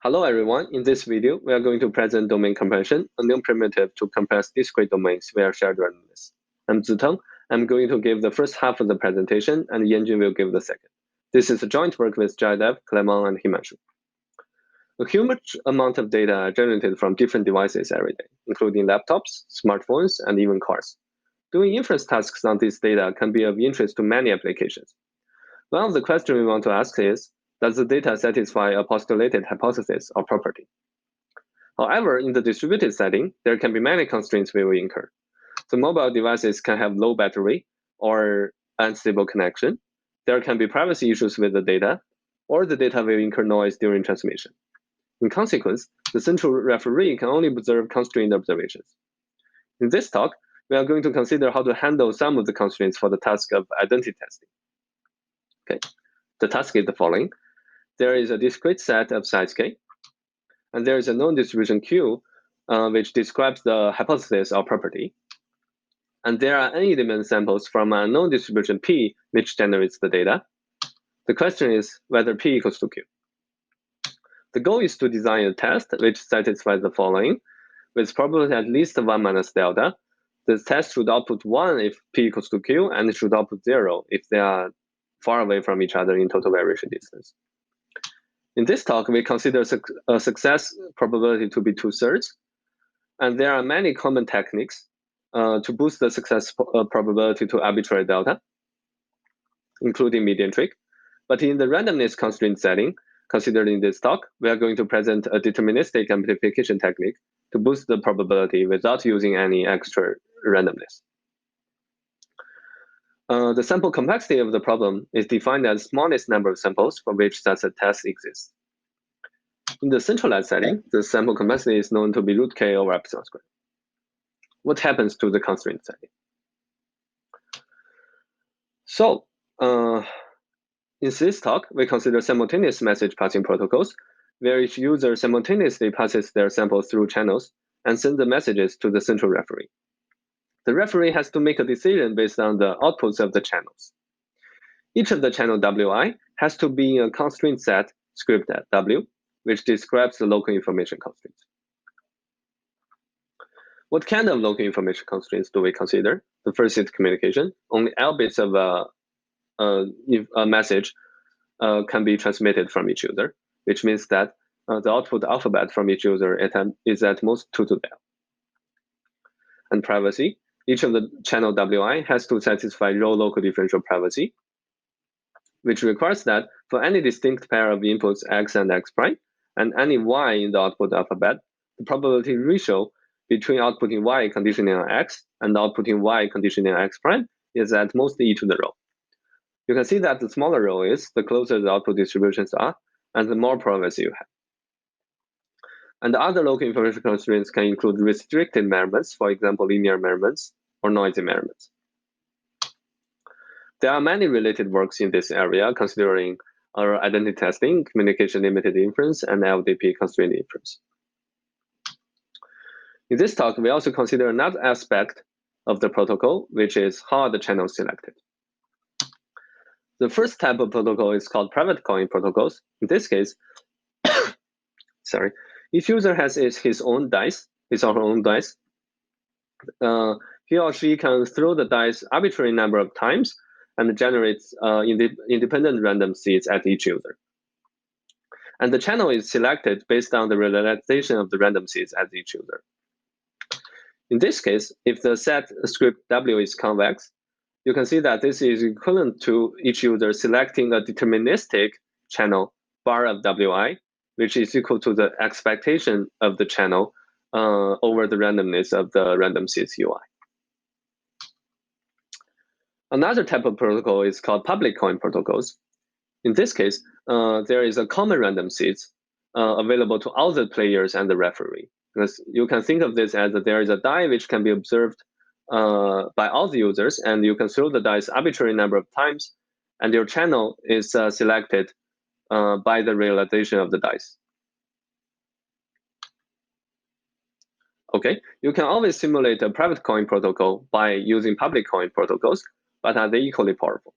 Hello everyone, in this video, we are going to present domain compression, a new primitive to compress discrete domains via shared randomness. I'm Ziteng. I'm going to give the first half of the presentation, and Yanjun will give the second. This is a joint work with Jayadev, Clément, and Himanshu. A huge amount of data are generated from different devices every day, including laptops, smartphones, and even cars. Doing inference tasks on this data can be of interest to many applications. One of the questions we want to ask is, does the data satisfy a postulated hypothesis or property? However, in the distributed setting, there can be many constraints we will incur. So mobile devices can have low battery or unstable connection. There can be privacy issues with the data, or the data will incur noise during transmission. In consequence, the central referee can only observe constrained observations. In this talk, we are going to consider how to handle some of the constraints for the task of identity testing. Okay, the task is the following. There is a discrete set of size k, and there is a known distribution Q, which describes the hypothesis or property. And there are n element samples from a known distribution P, which generates the data. The question is whether P equals to Q. The goal is to design a test which satisfies the following. With probability at least 1 minus delta, the test should output 1 if P equals to Q, and it should output 0 if they are far away from each other in total variation distance. In this talk, we consider a success probability to be 2/3, and there are many common techniques to boost the success probability to arbitrary delta, including median trick. But in the randomness constraint setting, considered in this talk, we are going to present a deterministic amplification technique to boost the probability without using any extra randomness. The sample complexity of the problem is defined as smallest number of samples for which such a test exists. In the centralized setting, the sample complexity is known to be root k over epsilon squared. What happens to the constraint setting? So, in this talk, we consider simultaneous message passing protocols, where each user simultaneously passes their samples through channels and sends the messages to the central referee. The referee has to make a decision based on the outputs of the channels. Each of the channel WI has to be in a constraint set script at W, which describes the local information constraints. What kind of local information constraints do we consider? The first is communication. Only L bits of a message can be transmitted from each user, which means that the output alphabet from each user is at most 2 to the L. And privacy. Each of the channel WI has to satisfy row local differential privacy, which requires that for any distinct pair of inputs x and x prime, and any y in the output alphabet, the probability ratio between outputting y conditioning on x and outputting y conditioning on x prime is at most e to the row. You can see that the smaller row is, the closer the output distributions are, and the more privacy you have. And other local information constraints can include restricted measurements, for example, linear measurements or noisy measurements. There are many related works in this area, considering our identity testing, communication limited inference, and LDP constrained inference. In this talk, we also consider another aspect of the protocol, which is how are the channels selected. The first type of protocol is called private calling protocols. In this case, each user has his own dice, his or her own dice. He or she can throw the dice arbitrary number of times and generates independent random seeds at each user. And the channel is selected based on the realization of the random seeds at each user. In this case, if the set script W is convex, you can see that this is equivalent to each user selecting a deterministic channel bar of WI, which is equal to the expectation of the channel over the randomness of the random seeds UI. Another type of protocol is called public calling protocols. In this case, there is a common random seeds available to all the players and the referee. Because you can think of this as there is a die which can be observed by all the users, and you can throw the dice arbitrary number of times, and your channel is selected by the realization of the dice. Okay, you can always simulate a private calling protocol by using public calling protocols, but are they equally powerful?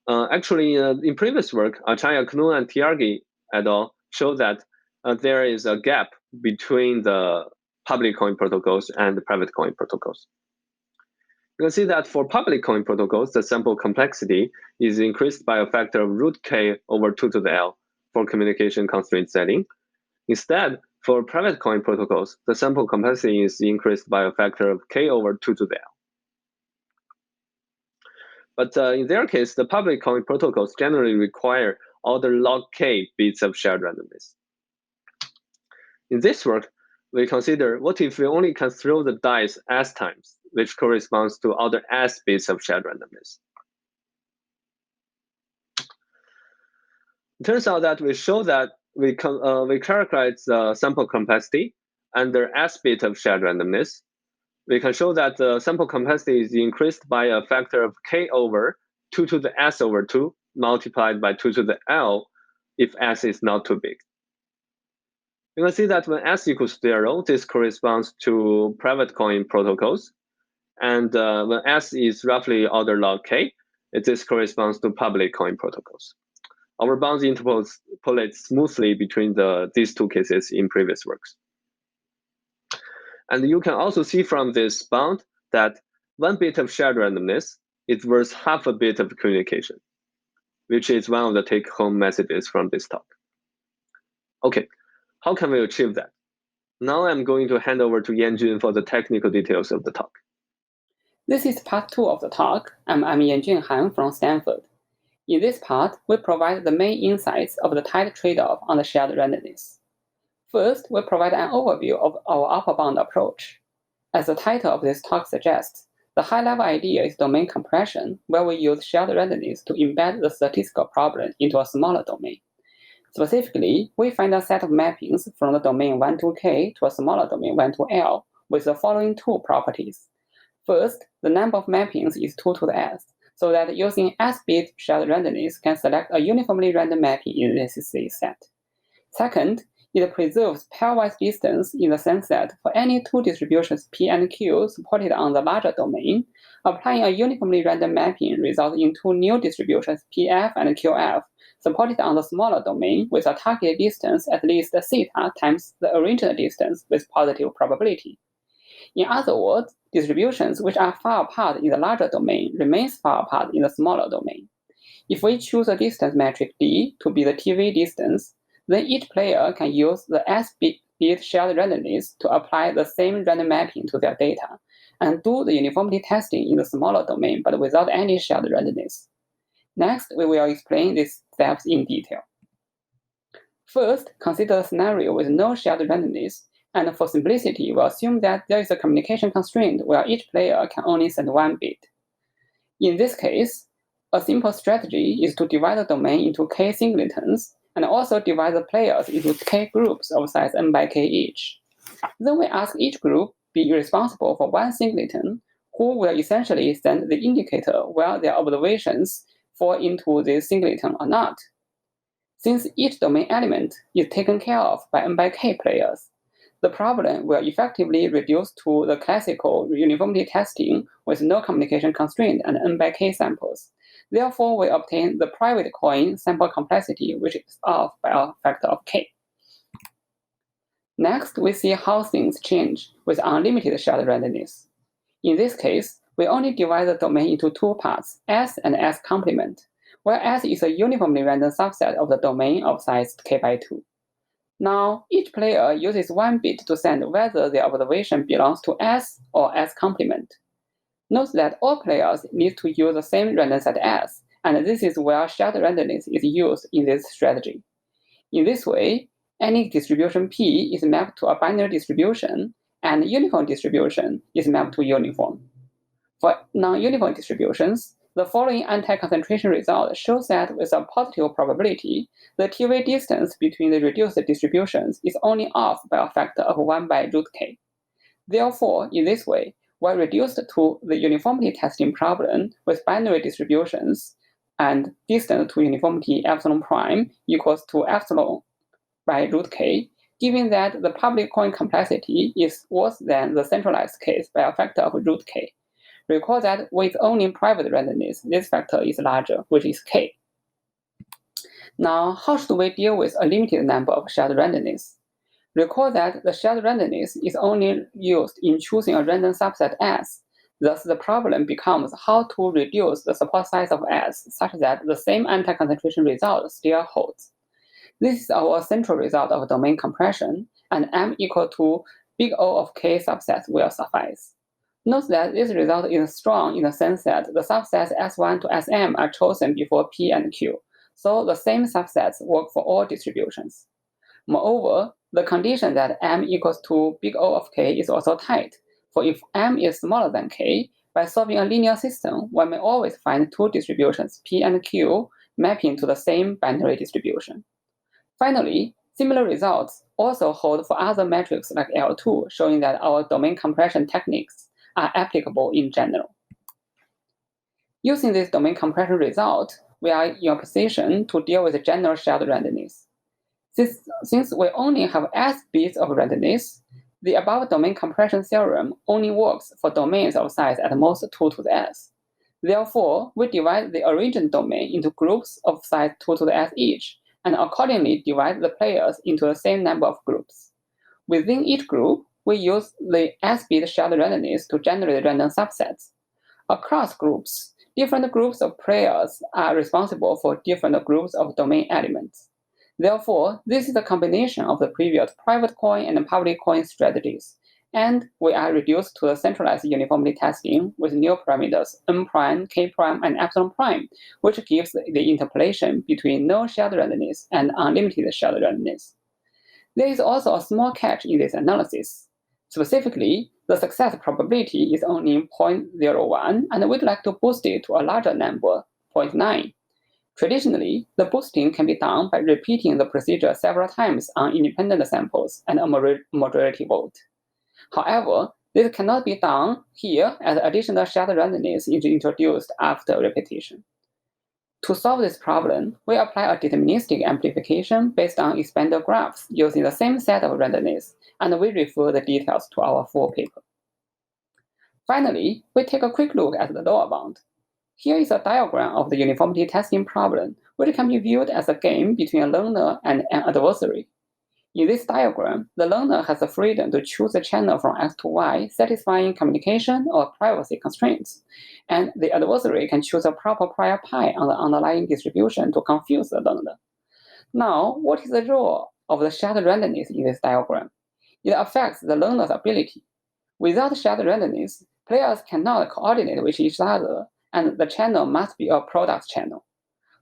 Actually, in previous work, Acharya, Canonne, and Tyagi et al. Show that there is a gap between the public coin protocols and the private coin protocols. You can see that for public coin protocols, the sample complexity is increased by a factor of root k over 2 to the L for communication constraint setting. Instead, for private coin protocols, the sample complexity is increased by a factor of k over 2 to the L. But in their case, the public coin protocols generally require order log k bits of shared randomness. In this work, we consider what if we only can throw the dice s times, which corresponds to order s bits of shared randomness. It turns out that we show that we characterize the sample complexity under s bit of shared randomness. We can show that the sample complexity is increased by a factor of k over 2 to the s over 2 multiplied by 2 to the L if s is not too big. You can see that when s equals 0, this corresponds to private coin protocols. And when s is roughly order log k, this corresponds to public coin protocols. Our bounds interpolate smoothly between these two cases in previous works. And you can also see from this bound that 1 bit of shared randomness is worth half a bit of communication, which is one of the take-home messages from this talk. Okay, how can we achieve that? Now I'm going to hand over to Yanjun for the technical details of the talk. This is part 2 of the talk. I'm Yanjun Han from Stanford. In this part, we provide the main insights of the tight trade-off on the shared randomness. First, we provide an overview of our upper bound approach. As the title of this talk suggests, the high-level idea is domain compression, where we use shared randomness to embed the statistical problem into a smaller domain. Specifically, we find a set of mappings from the domain 1 to k to a smaller domain 1 to L with the following two properties. First, the number of mappings is 2 to the s, so that using s-bit shared randomness can select a uniformly random mapping in this set. Second, it preserves pairwise distance in the sense that for any two distributions P and Q supported on the larger domain, applying a uniformly random mapping results in two new distributions PF and QF supported on the smaller domain with a target distance at least theta times the original distance with positive probability. In other words, distributions which are far apart in the larger domain remains far apart in the smaller domain. If we choose a distance metric d to be the TV distance, then each player can use the s-bit shared randomness to apply the same random mapping to their data and do the uniformity testing in the smaller domain but without any shared randomness. Next, we will explain these steps in detail. First, consider a scenario with no shared randomness, and for simplicity, we'll assume that there is a communication constraint where each player can only send one bit. In this case, a simple strategy is to divide the domain into k singletons and also divide the players into k groups of size n by k each. Then we ask each group be responsible for one singleton, who will essentially send the indicator where their observations fall into this singleton or not. Since each domain element is taken care of by n by k players, the problem will effectively reduce to the classical uniformity testing with no communication constraint and n by k samples. Therefore, we obtain the private coin sample complexity, which is off by a factor of k. Next, we see how things change with unlimited shared randomness. In this case, we only divide the domain into two parts, S and S complement, where S is a uniformly random subset of the domain of size k by 2. Now, each player uses one bit to send whether their observation belongs to S or S complement. Note that all players need to use the same random set S, and this is where shared randomness is used in this strategy. In this way, any distribution P is mapped to a binary distribution, and uniform distribution is mapped to uniform. For non-uniform distributions, the following anti-concentration result shows that with a positive probability, the TV distance between the reduced distributions is only off by a factor of 1 by root k. Therefore, in this way, we're reduced to the uniformity testing problem with binary distributions and distance to uniformity epsilon prime equals to epsilon by root k, given that the public coin complexity is worse than the centralized case by a factor of root k. Recall that with only private randomness, this factor is larger, which is k. Now, how should we deal with a limited number of shared randomness? Recall that the shared randomness is only used in choosing a random subset S. Thus, the problem becomes how to reduce the support size of S such that the same anti-concentration result still holds. This is our central result of domain compression, and M equal to big O of K subsets will suffice. Note that this result is strong in the sense that the subsets S1 to Sm are chosen before P and Q, so the same subsets work for all distributions. Moreover, the condition that M equals to big O of K is also tight, for if M is smaller than K, by solving a linear system, one may always find two distributions P and Q mapping to the same binary distribution. Finally, similar results also hold for other metrics like L2, showing that our domain compression techniques are applicable in general. Using this domain compression result, we are in a position to deal with general shared randomness. Since we only have S bits of randomness, the above domain compression theorem only works for domains of size at most 2 to the S. Therefore, we divide the origin domain into groups of size 2 to the S each, and accordingly divide the players into the same number of groups. Within each group, we use the S-bit shared randomness to generate random subsets. Across groups, different groups of players are responsible for different groups of domain elements. Therefore, this is a combination of the previous private coin and public coin strategies, and we are reduced to the centralized uniformity testing with new parameters n prime, k prime, and epsilon prime, which gives the interpolation between no shared randomness and unlimited shared randomness. There is also a small catch in this analysis. Specifically, the success probability is only 0.01, and we'd like to boost it to a larger number, 0.9. Traditionally, the boosting can be done by repeating the procedure several times on independent samples and a majority vote. However, this cannot be done here as additional shared randomness is introduced after repetition. To solve this problem, we apply a deterministic amplification based on expander graphs using the same set of randomness, and we refer the details to our full paper. Finally, we take a quick look at the lower bound. Here is a diagram of the uniformity testing problem, which can be viewed as a game between a learner and an adversary. In this diagram, the learner has the freedom to choose a channel from X to Y satisfying communication or privacy constraints, and the adversary can choose a proper prior pi on the underlying distribution to confuse the learner. Now, what is the role of the shared randomness in this diagram? It affects the learner's ability. Without shared randomness, players cannot coordinate with each other, and the channel must be a product channel.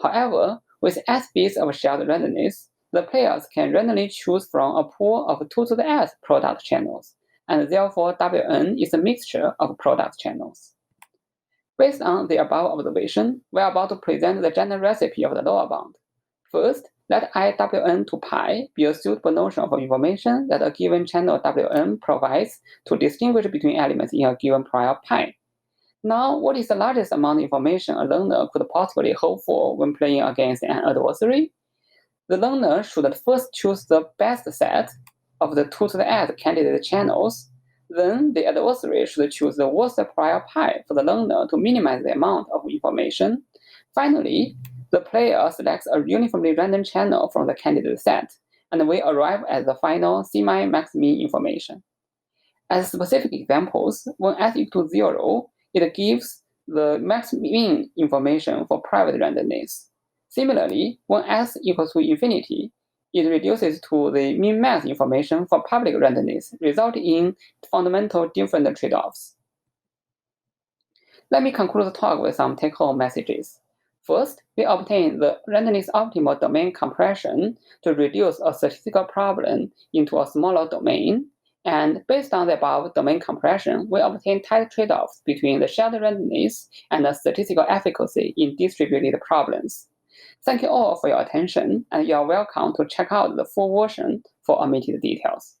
However, with S bits of shared randomness, the players can randomly choose from a pool of 2 to the S product channels, and therefore Wn is a mixture of product channels. Based on the above observation, we are about to present the general recipe of the lower bound. First, let IWN to pi be a suitable notion of information that a given channel Wn provides to distinguish between elements in a given prior pi. Now, what is the largest amount of information a learner could possibly hope for when playing against an adversary? The learner should first choose the best set of the 2 to the S candidate channels. Then the adversary should choose the worst prior pi for the learner to minimize the amount of information. Finally, the player selects a uniformly random channel from the candidate set, and we arrive at the final Semimaxmin information. As specific examples, when S equals 0, it gives the max-min information for private randomness. Similarly, when S equals to infinity, it reduces to the min-max information for public randomness, resulting in fundamental different trade-offs. Let me conclude the talk with some take-home messages. First, we obtain the randomness optimal domain compression to reduce a statistical problem into a smaller domain. And based on the above domain compression, we obtain tight trade-offs between the shared randomness and the statistical efficacy in distributed problems. Thank you all for your attention, and you are welcome to check out the full version for omitted details.